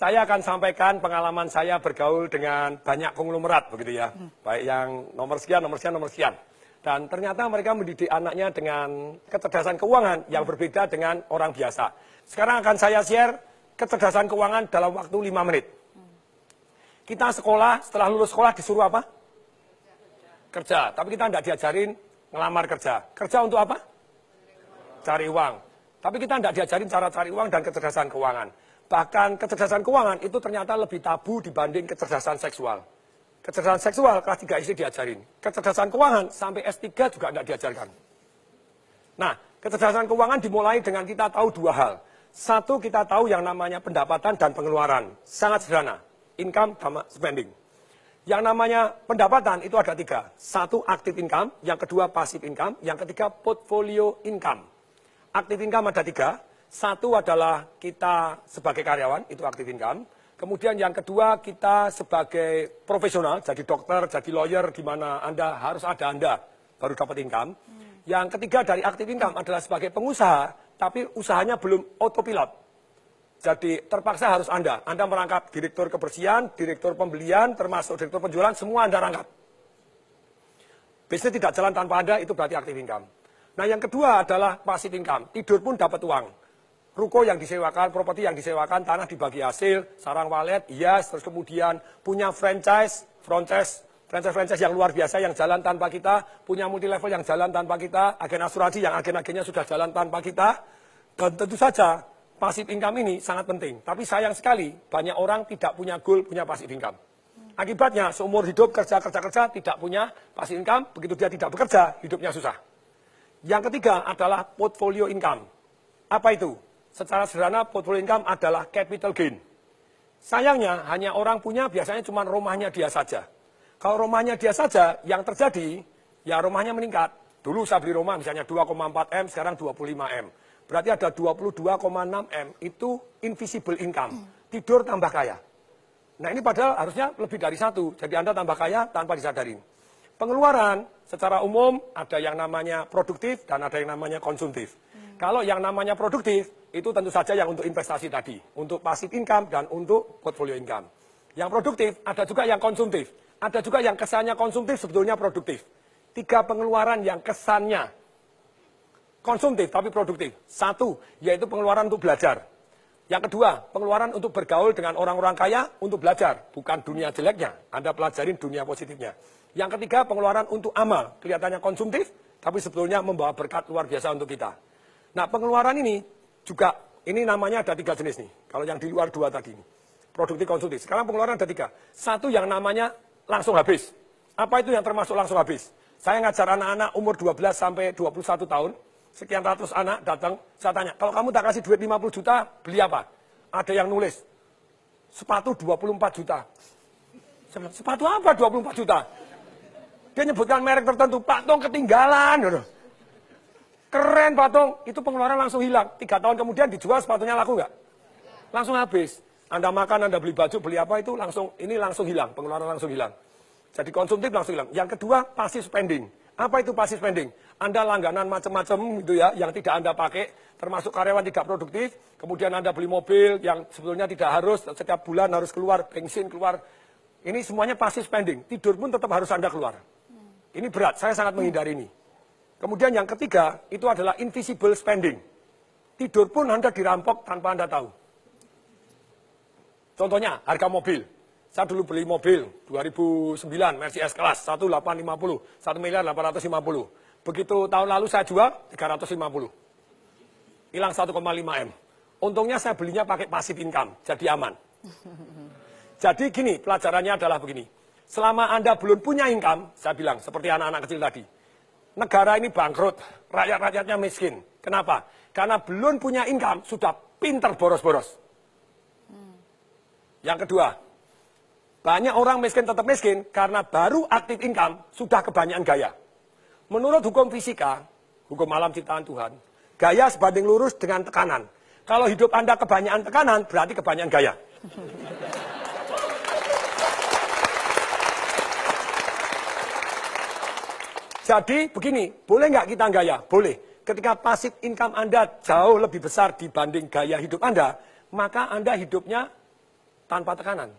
Saya akan sampaikan pengalaman saya bergaul dengan banyak konglomerat begitu ya. Baik yang nomor sekian, nomor sekian, nomor sekian. Dan ternyata mereka mendidik anaknya dengan kecerdasan keuangan yang berbeda dengan orang biasa. Sekarang akan saya share kecerdasan keuangan dalam waktu 5 menit. Kita sekolah, setelah lulus sekolah disuruh apa? Kerja. Tapi kita tidak diajarin ngelamar kerja. Kerja untuk apa? Cari uang. Tapi kita tidak diajarin cara cari uang dan kecerdasan keuangan. Bahkan kecerdasan keuangan itu ternyata lebih tabu dibanding kecerdasan seksual. Kecerdasan seksual kelas 3 SD diajarin. Kecerdasan keuangan sampai S3 juga tidak diajarkan. Nah, kecerdasan keuangan dimulai dengan kita tahu 2 hal. Satu, kita tahu yang namanya pendapatan dan pengeluaran. Sangat sederhana. Income sama spending. Yang namanya pendapatan itu ada 3. Satu, active income. Yang kedua, passive income. Yang ketiga, portfolio income. Active income ada 3. Satu adalah kita sebagai karyawan, itu active income. Kemudian yang kedua, kita sebagai profesional, jadi dokter, jadi lawyer, di mana Anda harus ada Anda, baru dapat income. Yang ketiga dari active income adalah sebagai pengusaha, tapi usahanya belum autopilot. Jadi terpaksa harus Anda merangkap direktur kebersihan, direktur pembelian, termasuk direktur penjualan, semua Anda rangkap. Bisnis tidak jalan tanpa Anda, itu berarti active income. Nah yang kedua adalah passive income, tidur pun dapat uang. Ruko yang disewakan, properti yang disewakan, tanah dibagi hasil, sarang walet, hias, terus kemudian punya franchise yang luar biasa yang jalan tanpa kita, punya multi level yang jalan tanpa kita, agen asuransi yang agen-agennya sudah jalan tanpa kita, dan tentu saja passive income ini sangat penting. Tapi sayang sekali banyak orang tidak punya goal, punya passive income. Akibatnya seumur hidup kerja tidak punya passive income, begitu dia tidak bekerja, hidupnya susah. Yang ketiga adalah portfolio income. Apa itu? Secara sederhana, portfolio income adalah capital gain. Sayangnya, hanya orang punya biasanya cuma rumahnya dia saja. Kalau rumahnya dia saja, yang terjadi, ya rumahnya meningkat. Dulu saya beli rumah misalnya 2,4 M, sekarang 25 M. Berarti ada 22,6 M, itu invisible income. Tidur tambah kaya. Nah ini padahal harusnya lebih dari 1, jadi Anda tambah kaya tanpa disadarin. Pengeluaran secara umum ada yang namanya produktif dan ada yang namanya konsumtif. Kalau yang namanya produktif, itu tentu saja yang untuk investasi tadi, untuk passive income dan untuk portfolio income. Yang produktif, ada juga yang konsumtif. Ada juga yang kesannya konsumtif, sebetulnya produktif. 3 pengeluaran yang kesannya konsumtif tapi produktif. 1, yaitu pengeluaran untuk belajar. Yang kedua, pengeluaran untuk bergaul dengan orang-orang kaya untuk belajar. Bukan dunia jeleknya, Anda pelajarin dunia positifnya. Yang ketiga, pengeluaran untuk amal. Kelihatannya konsumtif, tapi sebetulnya membawa berkat luar biasa untuk kita. Nah, pengeluaran ini juga, ini namanya ada 3 jenis nih. Kalau yang di luar 2 tadi. Produktif, konsumtif. Sekarang pengeluaran ada 3. 1 yang namanya langsung habis. Apa itu yang termasuk langsung habis? Saya ngajar anak-anak umur 12 sampai 21 tahun. Sekian ratus anak datang, saya tanya, kalau kamu tak kasih duit 50 juta, beli apa? Ada yang nulis, sepatu 24 juta. Saya bilang, sepatu apa 24 juta? Dia nyebutkan merek tertentu, Pak Tong ketinggalan. Keren Pak Tong, itu pengeluaran langsung hilang. 3 tahun kemudian dijual sepatunya laku nggak? Langsung habis. Anda makan, Anda beli baju, beli apa itu langsung hilang, pengeluaran langsung hilang. Jadi konsumtif langsung hilang. Yang kedua, passive spending. Apa itu passive spending? Anda langganan macam-macam gitu ya, yang tidak Anda pakai, termasuk karyawan tidak produktif, kemudian Anda beli mobil yang sebetulnya tidak harus, setiap bulan harus keluar, bensin keluar. Ini semuanya passive spending, tidur pun tetap harus Anda keluar. Ini berat, saya sangat menghindari ini. Kemudian yang ketiga, itu adalah invisible spending. Tidur pun Anda dirampok tanpa Anda tahu. Contohnya, harga mobil. Saya dulu beli mobil 2009 Mercedes S-Class 1850, 1.850.000. Begitu tahun lalu saya jual 350. Hilang 1,5 M. Untungnya saya belinya pakai passive income, jadi aman. Jadi gini, pelajarannya adalah begini. Selama Anda belum punya income, saya bilang seperti anak-anak kecil tadi. Negara ini bangkrut, rakyat-rakyatnya miskin. Kenapa? Karena belum punya income, sudah pinter boros-boros. Yang kedua, banyak orang miskin tetap miskin karena baru aktif income sudah kebanyakan gaya. Menurut hukum fisika, hukum alam ciptaan Tuhan, gaya sebanding lurus dengan tekanan. Kalau hidup Anda kebanyakan tekanan, berarti kebanyakan gaya. Jadi begini, boleh nggak kita gaya? Boleh. Ketika passive income Anda jauh lebih besar dibanding gaya hidup Anda, maka Anda hidupnya tanpa tekanan.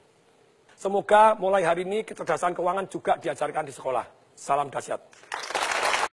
Semoga mulai hari ini kecerdasan keuangan juga diajarkan di sekolah. Salam dahsyat.